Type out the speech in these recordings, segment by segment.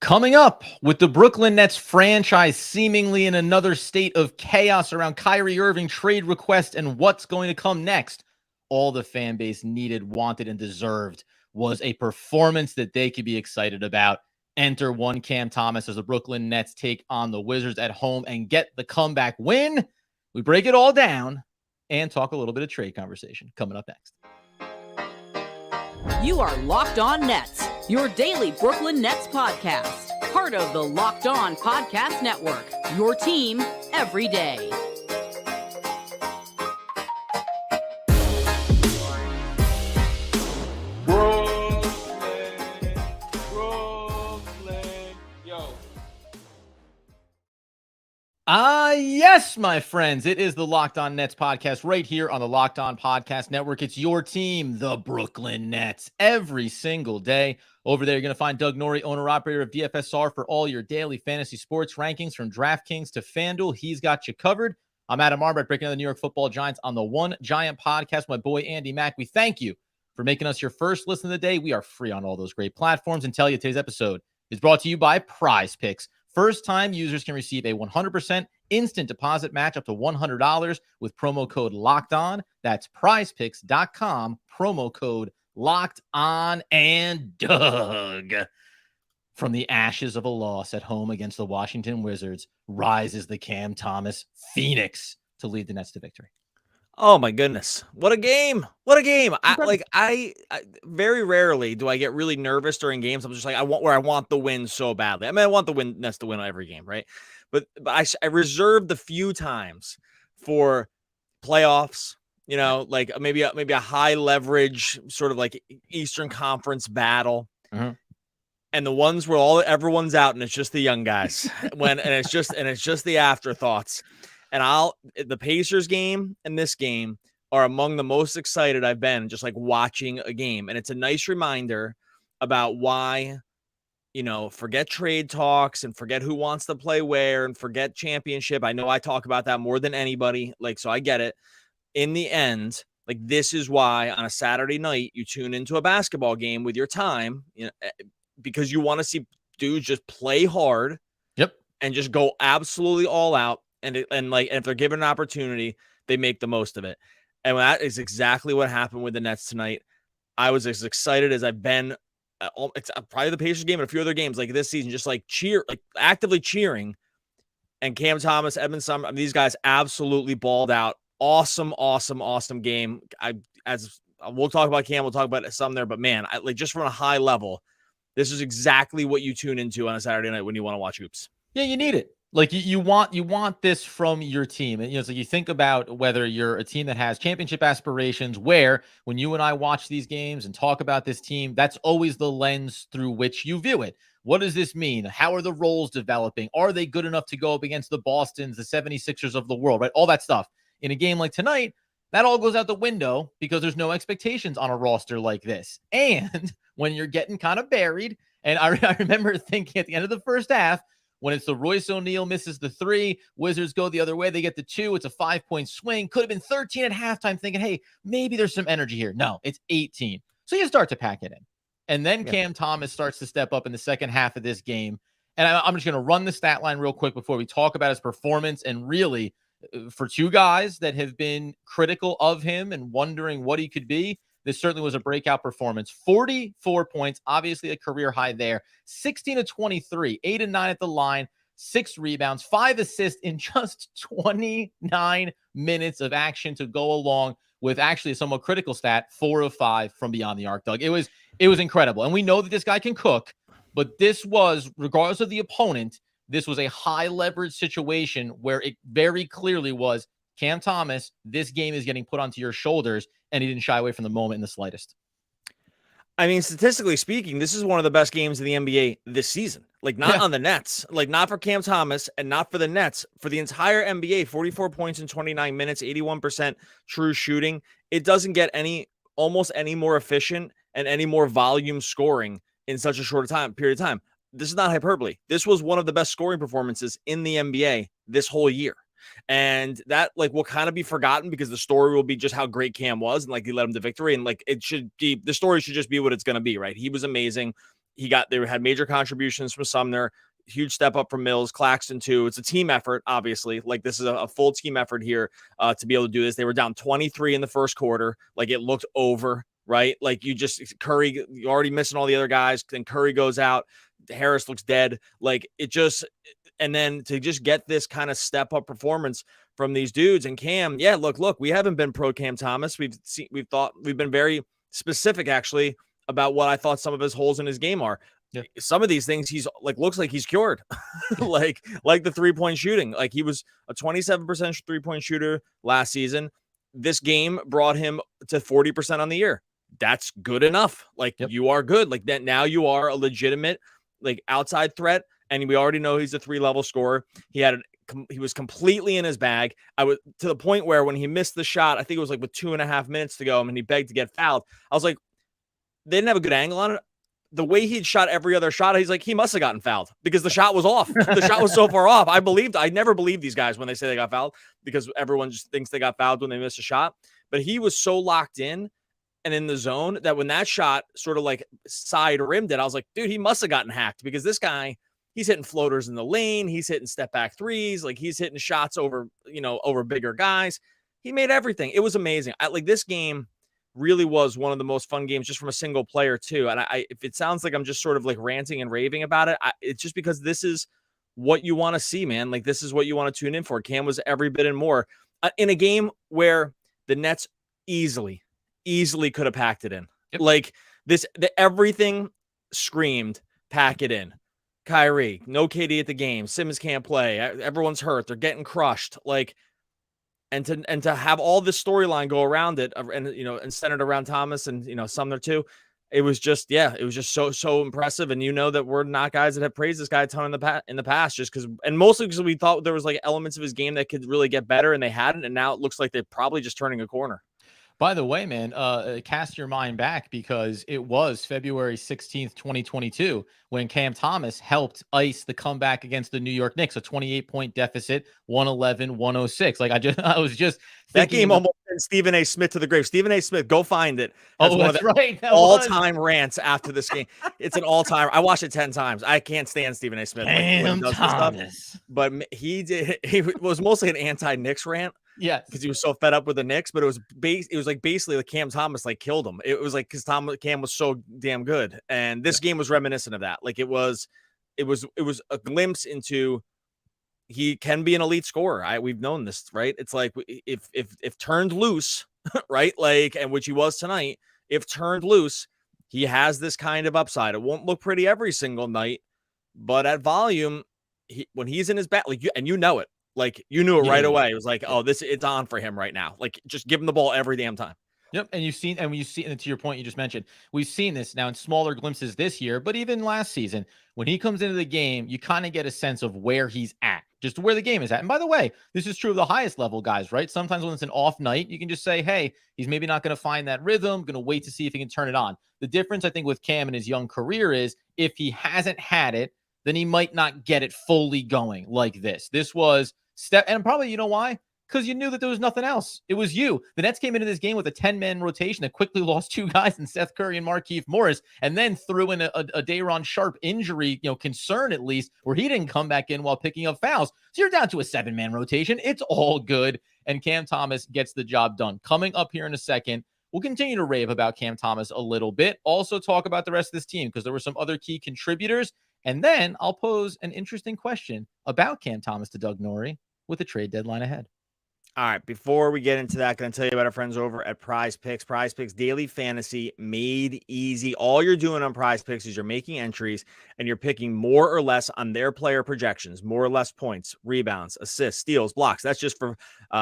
Coming up, with the Brooklyn Nets franchise seemingly in another state of chaos around Kyrie Irving trade request and what's going to come next, all the fan base needed, wanted, and deserved was a performance that they could be excited about. Enter one Cam Thomas as the Brooklyn Nets take on the Wizards at home and get the comeback win. We break it all down and talk a little bit of trade conversation coming up next. You are Locked On Nets, your daily Brooklyn Nets podcast. Part of the Locked On Podcast Network, your team every day. Brooklyn, yo. Yes, my friends. It is the Locked On Nets podcast right here on the Locked On Podcast Network. It's your team, the Brooklyn Nets, every single day. Over there, you're going to find Doug Norrie, owner-operator of DFSR, for all your daily fantasy sports rankings from DraftKings to FanDuel. He's got you covered. I'm Adam Armbrecht, breaking down the New York Football Giants on the One Giant podcast. My boy, Andy Mack, we thank you for making us your first listen of the day. We are free on all those great platforms. And tell you, today's episode is brought to you by Prize Picks. First-time users can receive a 100% instant deposit match up to $100 with promo code LOCKEDON. That's prizepicks.com, promo code Locked On. And Doug, from the ashes of a loss at home against the Washington Wizards, rises the Cam Thomas Phoenix to lead the Nets to victory. Oh my goodness. What a game. What a game. I very rarely do I get really nervous during games. I'm just like, I want the win so badly. I mean, I want the Nets to win every game, right? But I reserve the few times for playoffs, you know, like maybe a high leverage sort of like Eastern Conference battle. Mm-hmm. And the ones where everyone's out and it's just the young guys it's just the afterthoughts. And the Pacers game and this game are among the most excited I've been just like watching a game. And it's a nice reminder about why, you know, forget trade talks and forget who wants to play where and forget championship. I know I talk about that more than anybody. Like, so I get it. In the end, like, this is why on a Saturday night you tune into a basketball game with your time, you know, because you want to see dudes just play hard. Yep. And just go absolutely all out. And if they're given an opportunity, they make the most of it. And that is exactly what happened with the Nets tonight. I was as excited as I've been. It's probably the Pacers game and a few other games like this season, just like actively cheering. And Cam Thomas, Evan Summer, these guys absolutely balled out. Awesome game. We'll talk about Cam, we'll talk about some there, but man, just from a high level, this is exactly what you tune into on a Saturday night when you want to watch hoops. Yeah, you need it. Like you want this from your team. And, you know, so you think about whether you're a team that has championship aspirations, where when you and I watch these games and talk about this team, that's always the lens through which you view it. What does this mean? How are the roles developing? Are they good enough to go up against the Bostons, the 76ers of the world, right? All that stuff. In a game like tonight, that all goes out the window because there's no expectations on a roster like this. And when you're getting kind of buried, and I remember thinking at the end of the first half, when it's the Royce O'Neal misses the 3, Wizards go the other way, they get the 2, it's a 5-point swing. Could have been 13 at halftime, thinking, hey, maybe there's some energy here. No, it's 18. So you start to pack it in. And then Cam Thomas starts to step up in the second half of this game. And I'm just going to run the stat line real quick before we talk about his performance. And really, for two guys that have been critical of him and wondering what he could be, this certainly was a breakout performance. 44 points, obviously a career high there. 16 of 23, 8 and 9 at the line, 6 rebounds, 5 assists in just 29 minutes of action to go along with actually a somewhat critical stat, 4 of 5 from beyond the arc, Doug. It was incredible. And we know that this guy can cook, but this was, regardless of the opponent, this was a high leverage situation where it very clearly was, Cam Thomas, this game is getting put onto your shoulders, and he didn't shy away from the moment in the slightest. I mean, statistically speaking, this is one of the best games in the NBA this season. Like, not on the Nets, like not for Cam Thomas and not for the Nets. For the entire NBA, 44 points in 29 minutes, 81% true shooting. It doesn't get almost any more efficient and any more volume scoring in such a short period of time. This is not hyperbole. This was one of the best scoring performances in the NBA this whole year. And that will kind of be forgotten because the story will be just how great Cam was and he led him to victory. And the story should just be what it's going to be, right? He was amazing. They had major contributions from Sumner, huge step up from Mills, Claxton too. It's a team effort, obviously. Like this is a full team effort here to be able to do this. They were down 23 in the first quarter. Like it looked over, right? Like Curry, you already missing all the other guys. Then Curry goes out. Harris looks dead. Like and then to just get this kind of step up performance from these dudes and Cam. Yeah, look, we haven't been pro Cam Thomas. We've been very specific actually about what I thought some of his holes in his game are. Yeah. Some of these things he's like looks like he's cured. like the 3-point shooting. Like he was a 27% 3-point shooter last season. This game brought him to 40% on the year. That's good enough. Like you are good. Like that now you are a legitimate like outside threat, and we already know he's a 3-level scorer. He was completely in his bag. I was to the point where when he missed the shot, I think it was like with 2.5 minutes to go, and he begged to get fouled. I was like, they didn't have a good angle on it. The way he'd shot every other shot, he's like, he must have gotten fouled because the shot was off. The shot was so far off. I never believe these guys when they say they got fouled because everyone just thinks they got fouled when they miss a shot. But he was so locked in and in the zone that when that shot sort of like side rimmed it, I was like, dude, he must have gotten hacked because this guy, he's hitting floaters in the lane. He's hitting step back threes. Like he's hitting shots over bigger guys. He made everything. It was amazing. Like this game really was one of the most fun games just from a single player too. And if it sounds like I'm just sort of like ranting and raving about it, it's just because this is what you want to see, man. Like this is what you want to tune in for. Cam was every bit and more in a game where the Nets easily could have packed it in. Yep. Like everything screamed, pack it in. Kyrie, no KD at the game. Simmons can't play. Everyone's hurt. They're getting crushed. Like, and to have all this storyline go around it, and centered around Thomas and Sumner too, it was just so impressive. And that we're not guys that have praised this guy a ton in the past, just because, and mostly because we thought there was like elements of his game that could really get better, and they hadn't. And now it looks like they're probably just turning a corner. By the way, man, cast your mind back because it was February 16th, 2022, when Cam Thomas helped ice the comeback against the New York Knicks, a 28-point deficit, 111-106. Like I was just that game almost sent Stephen A. Smith to the grave. Stephen A. Smith, go find it. That's right. All-time rants after this game. It's an all-time. I watched it 10 times. I can't stand Stephen A. Smith. Cam Thomas. But he was mostly an anti-Knicks rant. Yeah, because he was so fed up with the Knicks, but it was basically like Cam Thomas like killed him. It was like because Cam was so damn good, and this game was reminiscent of that. Like it was a glimpse into he can be an elite scorer. We've known this, right? It's like if turned loose, right? Like, and which he was tonight. If turned loose, he has this kind of upside. It won't look pretty every single night, but at volume, when he's in his back, like you know it. Like you knew it right away. It was like, oh, it's on for him right now. Like just give him the ball every damn time. Yep. And and to your point, you just mentioned, we've seen this now in smaller glimpses this year, but even last season, when he comes into the game, you kind of get a sense of where he's at, just where the game is at. And by the way, this is true of the highest level guys, right? Sometimes when it's an off night, you can just say, hey, he's maybe not going to find that rhythm, going to wait to see if he can turn it on. The difference, I think, with Cam in his young career is if he hasn't had it, then he might not get it fully going like this. This was and probably, you know why? Because you knew that there was nothing else. It was you. The Nets came into this game with a 10-man rotation that quickly lost 2 guys in Seth Curry and Markieff Morris, and then threw in a Day'Ron Sharpe injury, concern at least, where he didn't come back in while picking up fouls. So you're down to a 7-man rotation. It's all good, and Cam Thomas gets the job done. Coming up here in a second, we'll continue to rave about Cam Thomas a little bit. Also talk about the rest of this team because there were some other key contributors. And then I'll pose an interesting question about Cam Thomas to Doug Norrie with a trade deadline ahead. All right, before we get into that, going to tell you about our friends over at Prize Picks. Prize Picks Daily Fantasy made easy. All you're doing on Prize Picks is you're making entries and you're picking more or less on their player projections, more or less points, rebounds, assists, steals, blocks. That's just for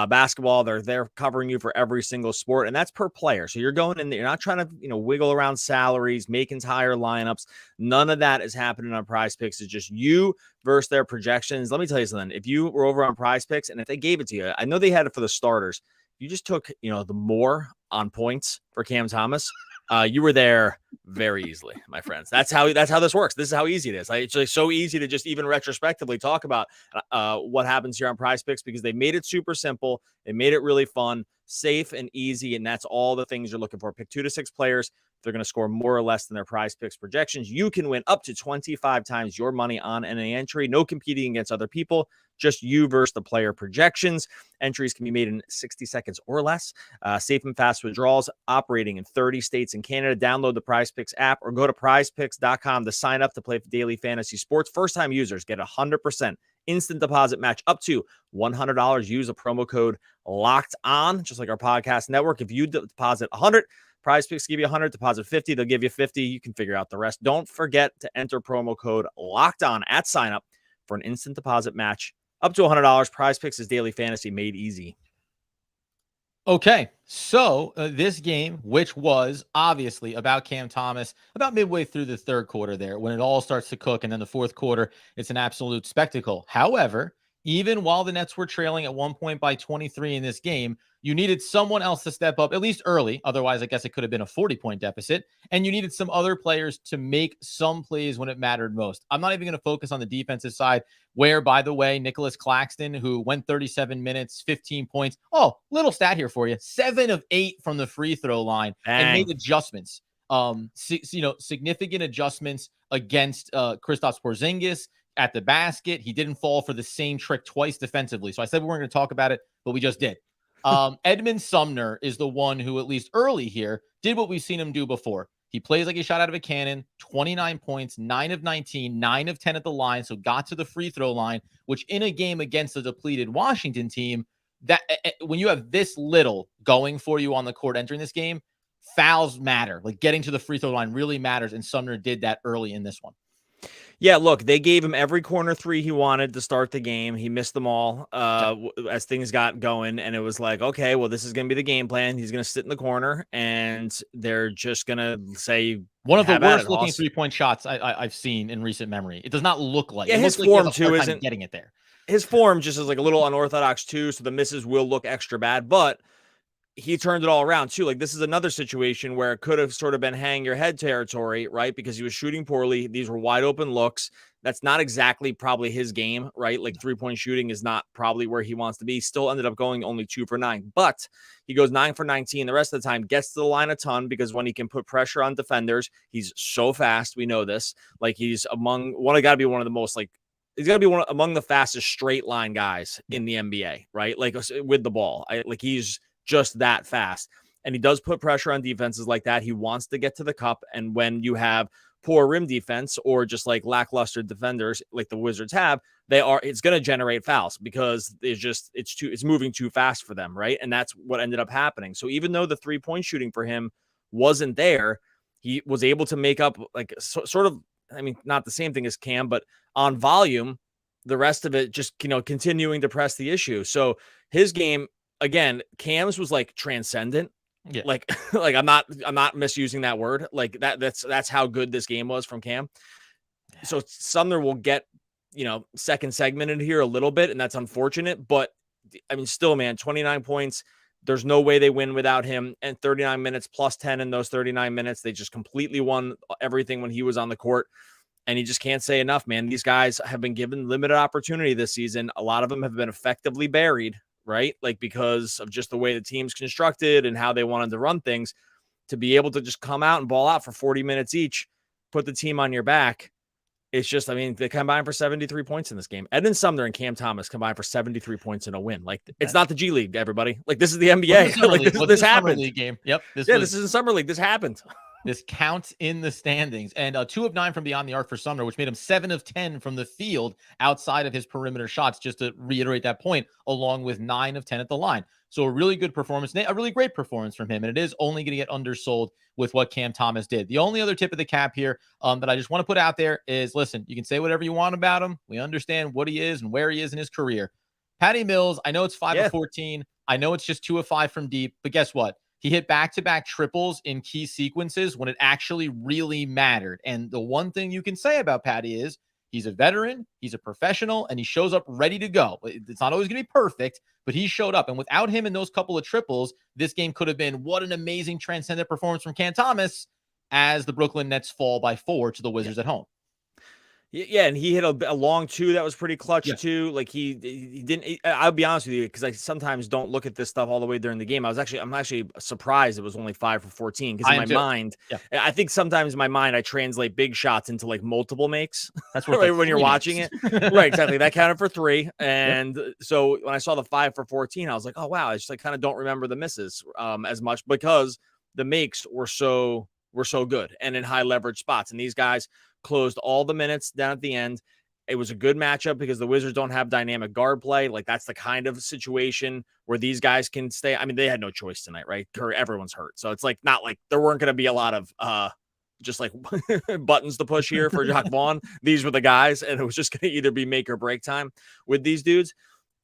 basketball. They're covering you for every single sport, and that's per player. So you're going in there. You're not trying to wiggle around salaries, make entire lineups. None of that is happening on Prize Picks. It's just you versus their projections. Let me tell you something. If you were over on Prize Picks and if they gave it to you, I know they had it for the starters. You just took, the more on points for Cam Thomas. You were there very easily, my friends. That's how this works. This is how easy it is. It's like so easy to just even retrospectively talk about what happens here on Prize Picks because they made it super simple. They made it really fun, safe, and easy. And that's all the things you're looking for. Pick 2 to 6 players. they're going to score more or less than their prize picks projections. You can win up to 25 times your money on any entry. No competing against other people, just you versus the player projections. Entries can be made in 60 seconds or less. Safe and fast withdrawals, operating in 30 states and Canada. Download the Prize Picks app or go to prizepicks.com to sign up to play daily fantasy sports. First-time users get 100% instant deposit match up to $100. Use a promo code Locked On, just like our podcast network. If you deposit 100, Prize Picks give you 100, deposit 50, they'll give you 50. You can figure out the rest. Don't forget to enter promo code Locked On at sign up for an instant deposit match up to $100. Prize Picks is daily fantasy made easy. Okay, so this game, which was obviously about Cam Thomas, about midway through the third quarter there, when it all starts to cook, and then the fourth quarter, it's an absolute spectacle. However, even while the Nets were trailing at one point by 23 in this game, you needed someone else to step up, at least early. Otherwise, I guess it could have been a 40-point deficit. And you needed some other players to make some plays when it mattered most. I'm not even going to focus on the defensive side, where, by the way, Nicholas Claxton, who went 37 minutes, 15 points. Oh, little stat here for you. 7 of 8 from the free throw line. Dang. And made adjustments. Significant adjustments against Kristaps Porzingis at the basket. He didn't fall for the same trick twice defensively. So I said we weren't going to talk about it, but we just did. Edmund Sumner is the one who, at least early here, did what we've seen him do before. He plays like he shot out of a cannon, 29 points, 9 of 19, 9 of 10 at the line. So got to the free throw line, which in a game against a depleted Washington team, that when you have this little going for you on the court entering this game, fouls matter. Like getting to the free throw line really matters. And Sumner did that early in this one. Yeah, look, they gave him every corner three he wanted to start the game. He missed them all as things got going, and it was like, okay, well, this is going to be the game plan. He's going to sit in the corner, and they're just going to say one of the worst looking 3-point shots I've seen in recent memory. It does not look like. Yeah, it his looks form like he has a too hard time isn't getting it there. His form just is like a little unorthodox too, so the misses will look extra bad, but he turned it all around too. Like this is another situation where it could have sort of been hang your head territory, right? Because he was shooting poorly. These were wide open looks. That's not exactly probably his game, right? Like 3-point shooting is not probably where he wants to be. Still ended up going only 2 for 9, but he goes 9 for 19. The rest of the time gets to the line a ton because when he can put pressure on defenders, he's so fast. We know this. Like he's got to be one of the most he's got to be among the fastest straight line guys in the NBA, right? Like with the ball, he's just that fast. And he does put pressure on defenses like that. He wants to get to the cup. And when you have poor rim defense or just like lackluster defenders like the Wizards have, it's going to generate fouls because it's moving too fast for them, right? And that's what ended up happening. So even though the 3-point shooting for him wasn't there, he was able to make up sort of, I mean, not the same thing as Cam, but on volume, the rest of it just, continuing to press the issue. So his game, again, Cam's was like transcendent. Yeah. Like I'm not misusing that word. Like that's how good this game was from Cam. So Sumner will get, second segmented here a little bit, and that's unfortunate. But I mean, still, man, 29 points. There's no way they win without him. And 39 minutes plus 10 in those 39 minutes. They just completely won everything when he was on the court. And you just can't say enough, man. These guys have been given limited opportunity this season. A lot of them have been effectively buried, right? Like because of just the way the team's constructed and how they wanted to run things, to be able to just come out and ball out for 40 minutes each, put the team on your back. It's just, I mean, they combined for 73 points in this game. Edmund Sumner and Cam Thomas combined for 73 points in a win. Like it's not the G League, everybody. Like this is the NBA. This happened. League game. Yep. This is the Summer League. This happened. This counts in the standings. And 2 of 9 from beyond the arc for Sumner, which made him 7 of 10 from the field outside of his perimeter shots, just to reiterate that point, along with 9 of 10 at the line. So a really good performance, a really great performance from him. And it is only going to get undersold with what Cam Thomas did. The only other tip of the cap here that I just want to put out there is, listen, you can say whatever you want about him. We understand what he is and where he is in his career. Patty Mills, I know it's 5 of 14. I know it's just 2 of 5 from deep, but guess what? He hit back-to-back triples in key sequences when it actually really mattered. And the one thing you can say about Patty is he's a veteran, he's a professional, and he shows up ready to go. It's not always going to be perfect, but he showed up. And without him in those couple of triples, this game could have been what an amazing transcendent performance from Cam Thomas as the Brooklyn Nets fall by 4 to the Wizards at home. Yeah, and he hit a long two that was pretty clutch Yeah. too. Like he didn't. I'll be honest with you, because I sometimes don't look at this stuff all the way during the game. I'm actually surprised it was only 5 for 14, because I in my am too. mind, Yeah. I think sometimes in my mind I translate big shots into like multiple makes. That's worth right, like when you're 3 watching makes. it, right? Exactly. That counted for 3, and so when I saw the 5 for 14, I was like, oh wow, I just like kind of don't remember the misses as much, because the makes were so good and in high leverage spots, and these guys closed all the minutes down at the end. It was a good matchup because the Wizards don't have dynamic guard play. Like, that's the kind of situation where these guys can stay. I mean, they had no choice tonight, right? Everyone's hurt. So it's like not like there weren't going to be a lot of just like buttons to push here for Jacques Vaughn. These were the guys, and it was just going to either be make or break time with these dudes.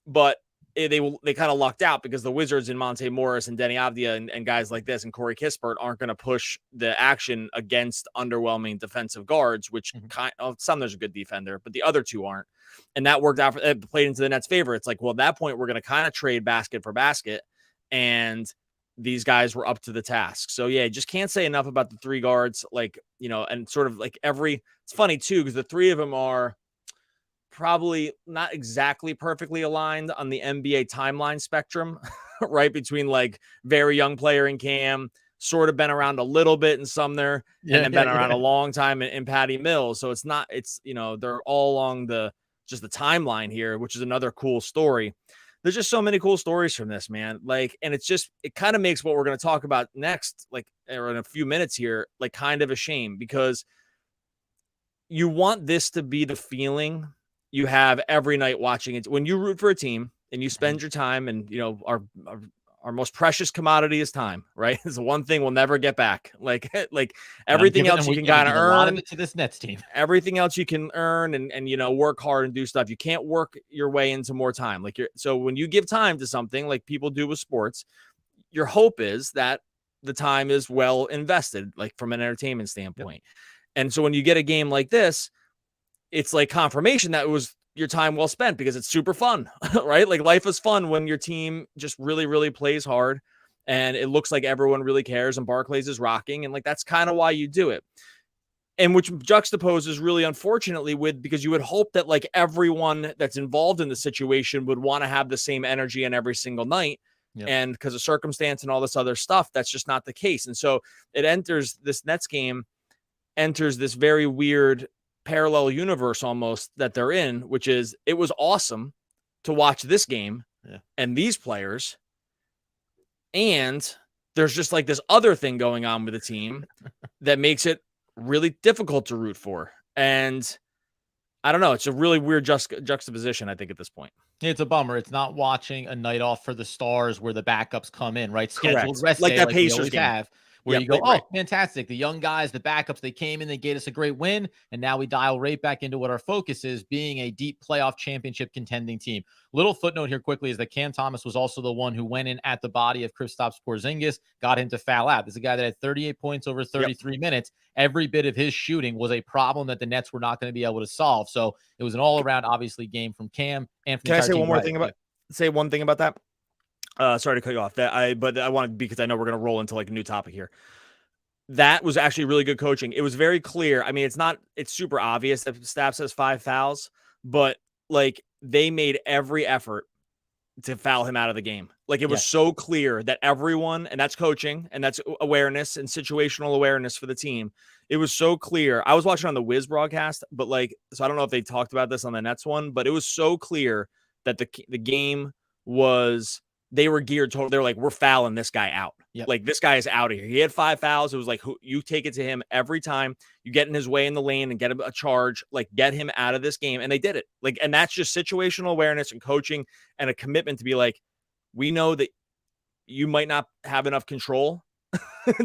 But they kind of lucked out, because the Wizards and Monte Morris and Denny Avdia and guys like this and Corey Kispert aren't going to push the action against underwhelming defensive guards, which kind of some there's a good defender, but the other two aren't. And that worked out it played into the Nets' favor. It's like, well, at that point, we're going to kind of trade basket for basket. And these guys were up to the task. So yeah, just can't say enough about the 3 guards, like, and sort of like it's funny too, because the 3 of them are probably not exactly perfectly aligned on the NBA timeline spectrum, right? Between like very young player in Cam, sort of been around a little bit in Sumner, and then been around a long time in Patty Mills. So they're all along the timeline here, which is another cool story. There's just so many cool stories from this, man. Like, and it kind of makes what we're going to talk about next, like, or in a few minutes here, like kind of a shame, because you want this to be the feeling you have every night watching it. When you root for a team and you spend your time, and our most precious commodity is time, right? It's the one thing we'll never get back. Like everything else you can kind of earn. A lot of it to this Nets team. Everything else you can earn and work hard and do stuff. You can't work your way into more time. So when you give time to something like people do with sports, your hope is that the time is well invested, like from an entertainment standpoint. Yep. And so when you get a game like this, it's like confirmation that it was your time well spent, because it's super fun, right? Like, life is fun when your team just really, really plays hard, and it looks like everyone really cares, and Barclays is rocking. And like, that's kind of why you do it. And which juxtaposes really unfortunately because you would hope that like everyone that's involved in the situation would want to have the same energy in every single night. Yep. And because of circumstance and all this other stuff, that's just not the case. And so this Nets game enters this very weird parallel universe almost that they're in, which is, it was awesome to watch this game and these players, and there's just like this other thing going on with the team that makes it really difficult to root for. And I don't know, it's a really weird juxtaposition, I think, at this point. It's a bummer. It's not watching a night off for the stars where the backups come in, right? Scheduled rest like day, that like Pacers game. Have. Where you go, fantastic. The young guys, the backups, they came in, they gave us a great win. And now we dial right back into what our focus is, being a deep playoff championship contending team. Little footnote here quickly is that Cam Thomas was also the one who went in at the body of Kristaps Porzingis, got him to foul out. This is a guy that had 38 points over 33 minutes. Every bit of his shooting was a problem that the Nets were not going to be able to solve. So it was an all-around, obviously, game from Cam and from Can I say one more thing about that? Sorry to cut you off. But I wanted, because I know we're going to roll into like a new topic here. That was actually really good coaching. It was very clear. I mean, it's super obvious that staff says 5 fouls, but like, they made every effort to foul him out of the game. Like, it was so clear that everyone, and that's coaching, and that's awareness and situational awareness for the team. It was so clear. I was watching on the Wiz broadcast, but like, so I don't know if they talked about this on the Nets one, but it was so clear that the game was, they were geared toward, they're like, we're fouling this guy out. Yep. Like, this guy is out of here. He had 5 fouls. It was like, you take it to him every time. You get in his way in the lane and get him a charge, like, get him out of this game. And they did it. Like, and that's just situational awareness and coaching and a commitment to be like, we know that you might not have enough control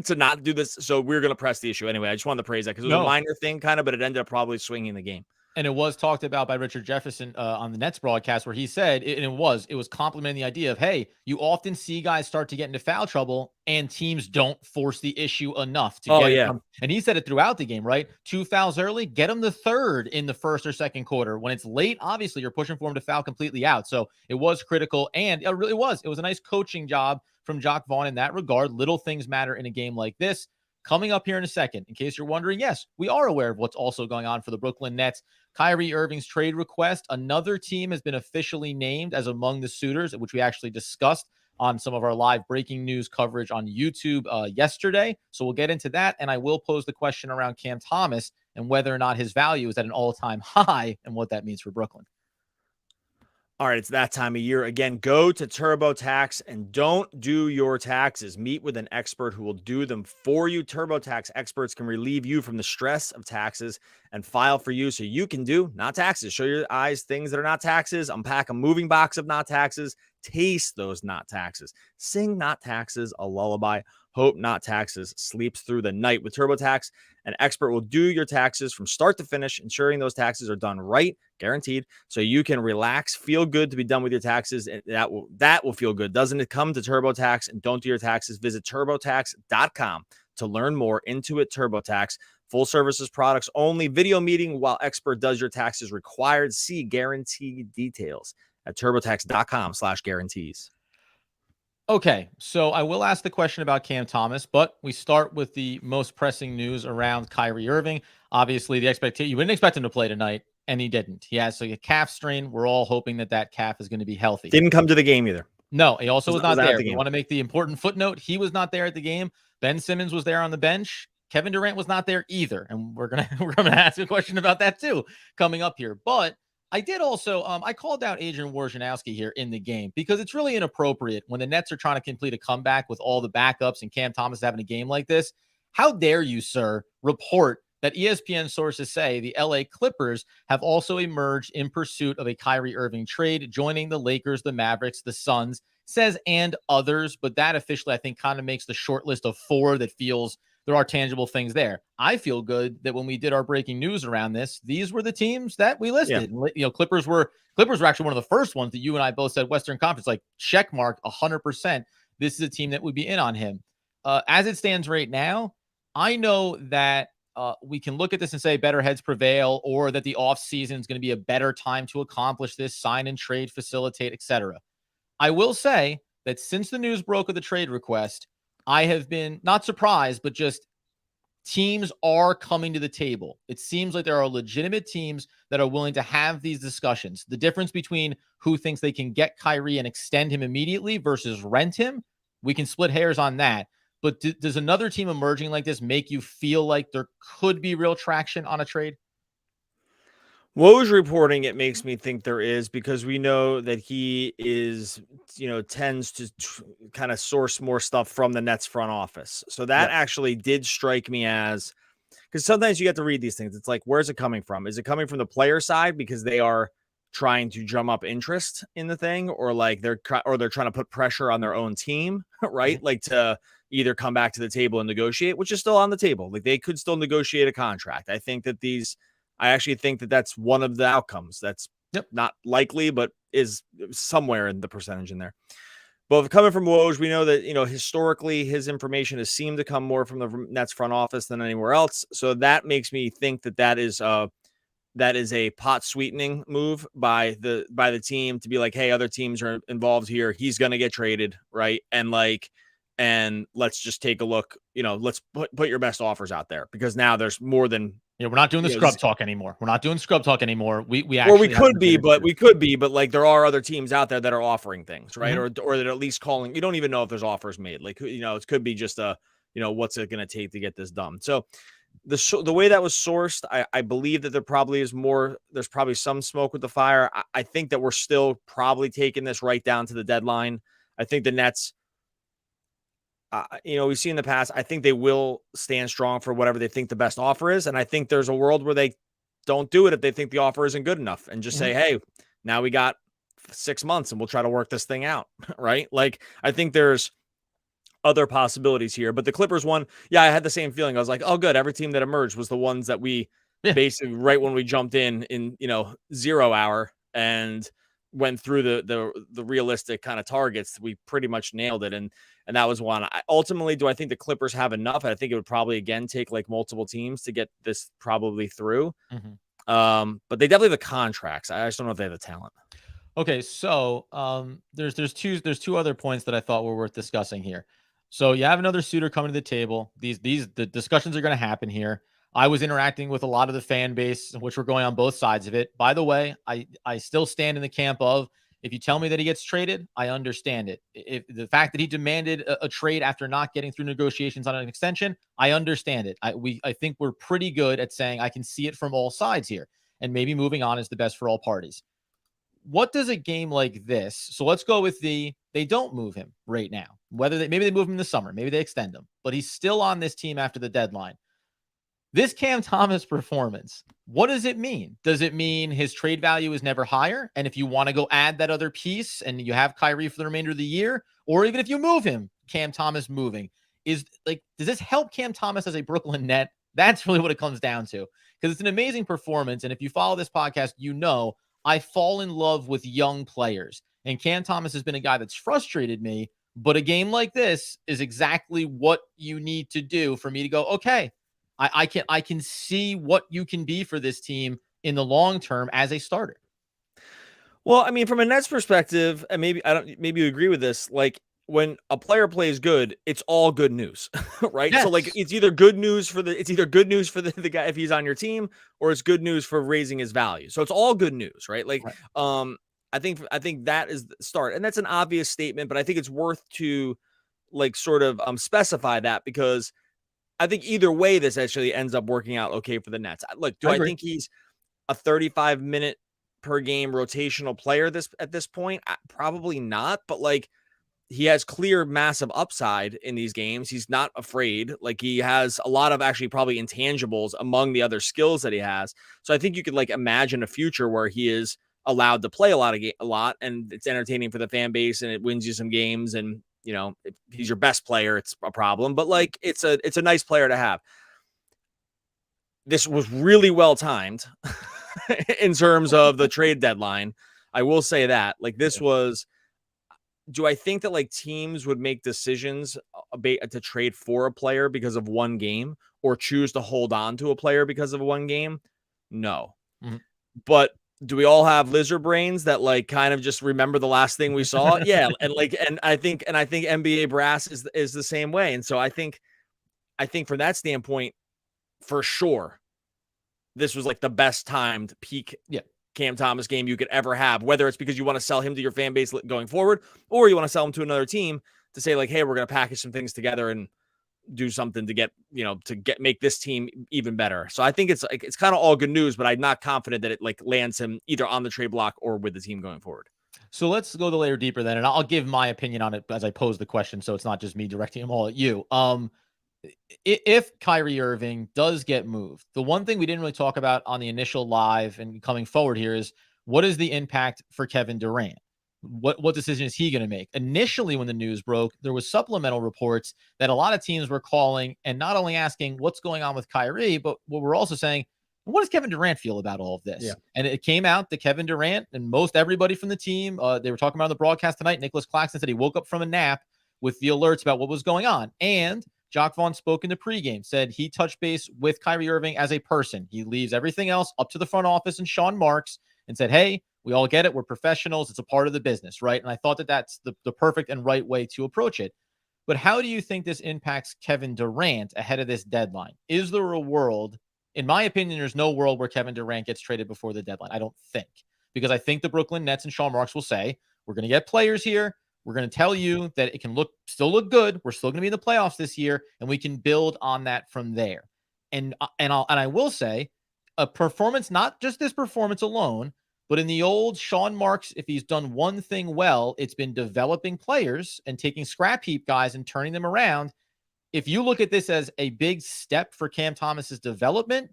to not do this. So we're going to press the issue anyway. I just wanted to praise that, because it was a minor thing kind of, but it ended up probably swinging the game. And it was talked about by Richard Jefferson on the Nets broadcast, where he said, it was complimenting the idea of, hey, you often see guys start to get into foul trouble and teams don't force the issue enough to get it from. And he said it throughout the game, right? 2 fouls early, get them the third in the first or second quarter. When it's late, obviously you're pushing for him to foul completely out. So it was critical, and it really was. It was a nice coaching job from Jacques Vaughn in that regard. Little things matter in a game like this. coming up here in a second, in case you're wondering, yes, we are aware of what's also going on for the Brooklyn Nets. Kyrie Irving's trade request. Another team has been officially named as among the suitors, which we actually discussed on some of our live breaking news coverage on YouTube yesterday. So we'll get into that. And I will pose the question around Cam Thomas and whether or not his value is at an all-time high and what that means for Brooklyn. All right, it's that time of year. Again, go to TurboTax and don't do your taxes. Meet with an expert who will do them for you. TurboTax experts can relieve you from the stress of taxes and file for you so you can do not taxes. Show your eyes things that are not taxes. Unpack a moving box of not taxes. Taste those not taxes. Sing not taxes a lullaby. Hope not taxes sleeps through the night. With TurboTax, an expert will do your taxes from start to finish, ensuring those taxes are done right, guaranteed, so you can relax, feel good to be done with your taxes. And that will feel good. Doesn't it? Come to TurboTax and don't do your taxes. Visit TurboTax.com to learn more. Intuit TurboTax. Full services products only. Video meeting while expert does your taxes required. See guarantee details at TurboTax.com/guarantees. Okay, so I will ask the question about Cam Thomas, but we start with the most pressing news around Kyrie Irving. Obviously, the expectation, you wouldn't expect him to play tonight, and he didn't. He has a calf strain. We're all hoping that calf is going to be healthy. Didn't come to the game either. No, he also was not there. We want to make the important footnote. He was not there at the game. Ben Simmons was there on the bench. Kevin Durant was not there either. And we're gonna ask a question about that too coming up here. But I did also, I called out Adrian Wojnarowski here in the game because it's really inappropriate when the Nets are trying to complete a comeback with all the backups and Cam Thomas having a game like this. How dare you, sir, report that ESPN sources say the LA Clippers have also emerged in pursuit of a Kyrie Irving trade, joining the Lakers, the Mavericks, the Suns, says, and others. But that officially, I think, kind of makes the short list of 4 that feels there are tangible things there. I feel good that when we did our breaking news around this, these were the teams that we listed. Yeah. You know, Clippers were actually one of the first ones that you and I both said Western Conference, like check mark 100%. This is a team that would be in on him. As it stands right now, I know that we can look at this and say better heads prevail, or that the offseason is going to be a better time to accomplish this, sign and trade, facilitate, etc. I will say that since the news broke of the trade request, I have been not surprised, but just teams are coming to the table. It seems like there are legitimate teams that are willing to have these discussions. The difference between who thinks they can get Kyrie and extend him immediately versus rent him, we can split hairs on that. But does another team emerging like this make you feel like there could be real traction on a trade? Woj reporting it makes me think there is, because we know that he is, tends to kind of source more stuff from the Nets front office. So that actually did strike me as, because sometimes you get to read these things. It's like, where's it coming from? Is it coming from the player side because they are trying to drum up interest in the thing, or like they're trying to put pressure on their own team, right? Mm-hmm. Like to either come back to the table and negotiate, which is still on the table. Like they could still negotiate a contract. I actually think that that's one of the outcomes. That's not likely, but is somewhere in the percentage in there. But coming from Woj, we know that, historically his information has seemed to come more from the Nets front office than anywhere else. So that makes me think that is a pot sweetening move by the team to be like, hey, other teams are involved here. He's going to get traded, right? And let's just take a look, let's put your best offers out there, because now there's more than, we're not doing the scrub talk anymore. We actually, or we could be, but like there are other teams out there that are offering things, right? Mm-hmm. Or that are at least calling. You don't even know if there's offers made. Like, it could be just what's it going to take to get this done? So the way that was sourced, I believe that there probably is more. There's probably some smoke with the fire. I think that we're still probably taking this right down to the deadline. I think the Nets, we've seen in the past, I think they will stand strong for whatever they think the best offer is. And I think there's a world where they don't do it if they think the offer isn't good enough, and just say, hey, now we got 6 months and we'll try to work this thing out. Right. Like, I think there's other possibilities here, but the Clippers one, I had the same feeling. I was like, oh, good. Every team that emerged was the ones that we basically right when we jumped in 0 hour and went through the realistic kind of targets. We pretty much nailed it. And that was one. Ultimately, do I think the Clippers have enough? I think it would probably, again, take like multiple teams to get this probably through. Mm-hmm. But they definitely have the contracts. I just don't know if they have the talent. Okay. So there's two other points that I thought were worth discussing here. So you have another suitor coming to the table. The discussions are going to happen here. I was interacting with a lot of the fan base, which were going on both sides of it. By the way, I still stand in the camp of, if you tell me that he gets traded, I understand it. If the fact that he demanded a trade after not getting through negotiations on an extension, I understand it. I think we're pretty good at saying I can see it from all sides here, and maybe moving on is the best for all parties. What does a game like this? So let's go with they don't move him right now. Maybe they move him in the summer, maybe they extend him, but he's still on this team after the deadline. This Cam Thomas performance, what does it mean? Does it mean his trade value is never higher? And if you want to go add that other piece and you have Kyrie for the remainder of the year, or even if you move him, Cam Thomas moving, does this help Cam Thomas as a Brooklyn Net? That's really what it comes down to, because it's an amazing performance. And if you follow this podcast, you know I fall in love with young players. And Cam Thomas has been a guy that's frustrated me, but a game like this is exactly what you need to do for me to go, okay, I can see what you can be for this team in the long term as a starter. Well, I mean, from a Nets perspective, and maybe you agree with this, like when a player plays good, it's all good news, right? Yes. So like it's either good news for the guy if he's on your team, or it's good news for raising his value. So it's all good news, right? Like right. I think that is the start. And that's an obvious statement, but I think it's worth to like sort of specify that, because I think either way this actually ends up working out okay for the Nets. Look, do I think he's a 35-minute per game rotational player at this point? Probably not, but like he has clear massive upside in these games. He's not afraid. Like he has a lot of actually probably intangibles among the other skills that he has. So I think you could like imagine a future where he is allowed to play a lot, and it's entertaining for the fan base and it wins you some games. And you know, if he's your best player, it's a problem, but like it's a nice player to have. This was really well timed in terms of the trade deadline. I will say that, like, this was, do I think that like teams would make decisions to trade for a player because of one game, or choose to hold on to a player because of one game? No. Mm-hmm. But do we all have lizard brains that like kind of just remember the last thing we saw? Yeah. And I think NBA brass is the same way. And so I think from that standpoint, for sure, this was like the best timed peak Cam Thomas game you could ever have, whether it's because you want to sell him to your fan base going forward, or you want to sell him to another team to say like, hey, we're going to package some things together and do something to make this team even better. So I think it's kind of all good news, but I'm not confident that it like lands him either on the trade block or with the team going forward. So let's go the layer deeper then, and I'll give my opinion on it as I pose the question, so it's not just me directing them all at you. If Kyrie Irving does get moved, the one thing we didn't really talk about on the initial live and coming forward here is, what is the impact for Kevin Durant? What decision is he going to make? Initially, when the news broke, there was supplemental reports that a lot of teams were calling and not only asking what's going on with Kyrie, but what we're also saying, what does Kevin Durant feel about all of this? Yeah. And it came out that Kevin Durant and most everybody from the team, they were talking about on the broadcast tonight. Nicholas Claxton said he woke up from a nap with the alerts about what was going on. And Jacques Vaughn spoke in the pregame, said he touched base with Kyrie Irving as a person. He leaves everything else up to the front office and Sean Marks, and said, hey, we all get it. We're professionals. It's a part of the business, right? And I thought that that's the perfect and right way to approach it. But how do you think this impacts Kevin Durant ahead of this deadline? Is there a world, in my opinion, there's no world where Kevin Durant gets traded before the deadline. I don't think, because I think the Brooklyn Nets and Sean Marks will say, we're going to get players here. We're going to tell you that it can still look good. We're still going to be in the playoffs this year, and we can build on that from there. And I will say, a performance, not just this performance alone, but in the old Sean Marks, if he's done one thing well, it's been developing players and taking scrap heap guys and turning them around. If you look at this as a big step for Cam Thomas's development,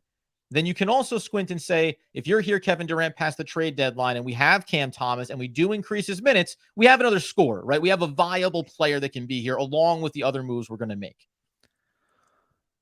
then you can also squint and say, if you're here, Kevin Durant, past the trade deadline, and we have Cam Thomas and we do increase his minutes, we have another scorer, right? We have a viable player that can be here along with the other moves we're going to make.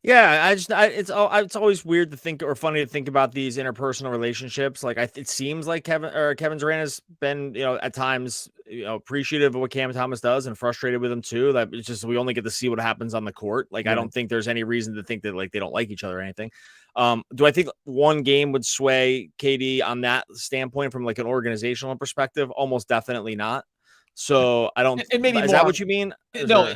Yeah, it's always weird to think, or funny to think about these interpersonal relationships. Like it seems like Kevin Durant has been, at times, appreciative of what Cam Thomas does and frustrated with him too. That it's just, we only get to see what happens on the court. Like, I don't think there's any reason to think that like they don't like each other or anything. Do I think one game would sway KD on that standpoint from like an organizational perspective? Almost definitely not. So I don't. And maybe is more that what you mean? no,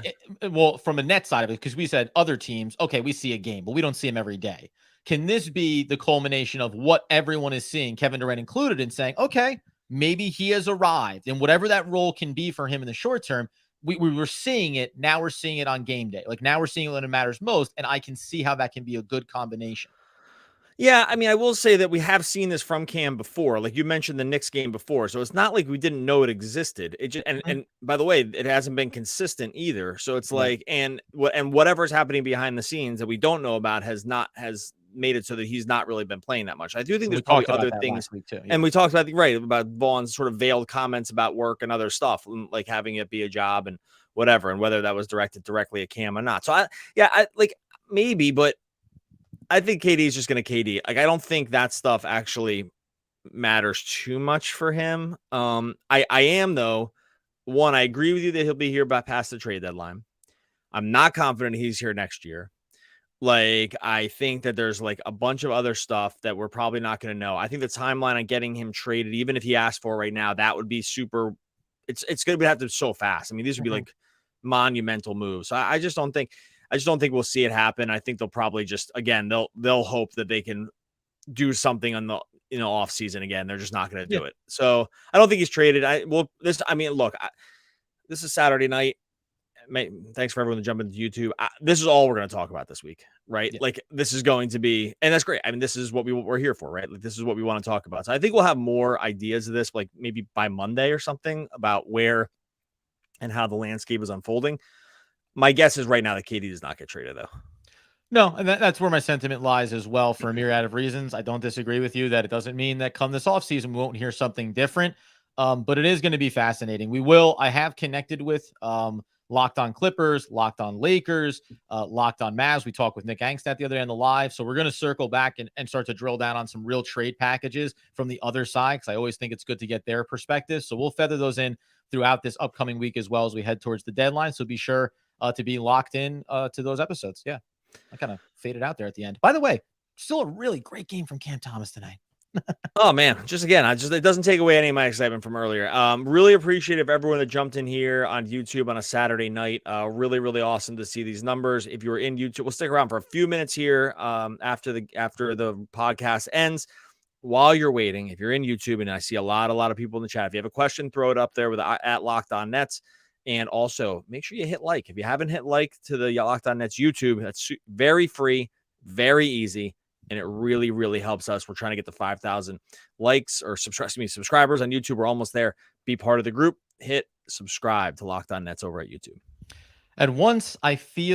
well, from a net side of it, because we said other teams, okay, we see a game, but we don't see him every day. Can this be the culmination of what everyone is seeing, Kevin Durant included, in saying, okay, maybe he has arrived, and whatever that role can be for him in the short term, we were seeing it. Now we're seeing it on game day. Like, now we're seeing it when it matters most, and I can see how that can be a good combination. Yeah, I mean, I will say that we have seen this from Cam before. Like you mentioned the Knicks game before, so it's not like we didn't know it existed. It just and by the way, it hasn't been consistent either. So it's like and whatever's happening behind the scenes that we don't know about has made it so that he's not really been playing that much. I do think there's probably other things too, and we talked about Vaughn's sort of veiled comments about work and other stuff, like having it be a job and whatever, and whether that was directed directly at Cam or not. So I like maybe, but I think KD is just going to KD. Like, I don't think that stuff actually matters too much for him. I am though. One, I agree with you that he'll be here by past the trade deadline. I'm not confident he's here next year. Like, I think that there's like a bunch of other stuff that we're probably not going to know. I think the timeline on getting him traded, even if he asked for it right now, that would be super. It's going to have to be so fast. I mean, these would be like monumental moves. So I just don't think we'll see it happen. I think they'll probably just, again, they'll hope that they can do something on the off season again. They're just not going to do it. So I don't think he's traded. Look, this is Saturday night. Thanks for everyone to jump into YouTube. This is all we're going to talk about this week, right? Yeah. Like, this is going to be, and that's great. I mean, this is what we're here for, right? Like, this is what we want to talk about. So I think we'll have more ideas of this, like maybe by Monday or something, about where and how the landscape is unfolding. My guess is right now that KD does not get traded, though. No, and that's where my sentiment lies as well, for a myriad of reasons. I don't disagree with you that it doesn't mean that come this offseason we won't hear something different, but it is going to be fascinating. I have connected with Locked On Clippers, Locked On Lakers, Locked On Mavs. We talked with Nick Angstadt the other day on the live, so we're going to circle back and start to drill down on some real trade packages from the other side, because I always think it's good to get their perspective. So we'll feather those in throughout this upcoming week as well as we head towards the deadline. So be sure to be locked in to those episodes. Yeah, I kind of faded out there at the end. By the way, still a really great game from Cam Thomas tonight. Oh man, it doesn't take away any of my excitement from earlier. Really appreciative everyone that jumped in here on YouTube on a Saturday night. Really, really awesome to see these numbers. If you're in YouTube, we'll stick around for a few minutes here after the podcast ends. While you're waiting, if you're in YouTube, and I see a lot of people in the chat, if you have a question, throw it up there with at Locked On Nets. And also make sure you hit like. If you haven't hit like to the Locked On Nets YouTube, that's very free, very easy, and it really, really helps us. We're trying to get the 5,000 likes or subscribers on YouTube. We're almost there. Be part of the group. Hit subscribe to Locked On Nets over at YouTube. And once I feel